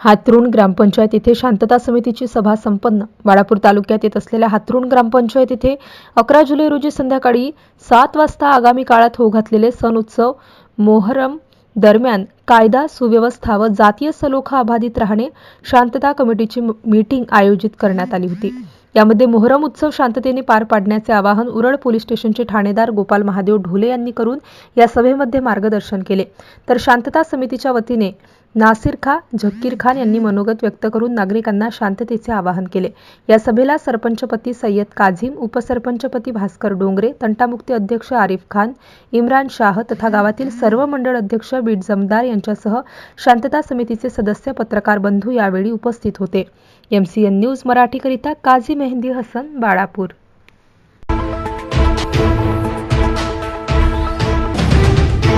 हातरुण ग्रामपंचायत येथे शांतता समितीची सभा संपन्न. बाळापूर तालुक्यात येत असलेल्या हातरुण ग्रामपंचायत येथे 11 जुलै रोजी संध्याकाळी 7 वाजता आगामी काळात होऊ घातलेले सण उत्सव मोहरम दरम्यान कायदा सुव्यवस्था व जातीय सलोखा अबाधित राहणे शांतता कमिटीची मीटिंग आयोजित करण्यात आली होती. यामध्ये मोहरम उत्सव शांततेने पार पाडण्याचे आवाहन उरळ पोलीस स्टेशनचे ठाणेदार गोपाल महादेव ढोले यांनी करून या सभेमध्ये मार्गदर्शन केले. तर शांतता समितीच्या वतीने नासिर खा झकीर खान यांनी मनोगत व्यक्त करून नागरिकांना शांततेचे आवाहन केले. या सभेला सरपंचपती सय्यद काझीम, उपसरपंचपती भास्कर डोंगरे, तंटामुक्ती अध्यक्ष आरिफ खान, इम्रान शाह तथा गावातील सर्व मंडळ अध्यक्ष बीट जमदार यांच्यासह शांतता समितीचे सदस्य, पत्रकार बंधू यावेळी उपस्थित होते. MCN न्यूज मराठीकरिता काझी मेहंदी हसन, बाळापूर.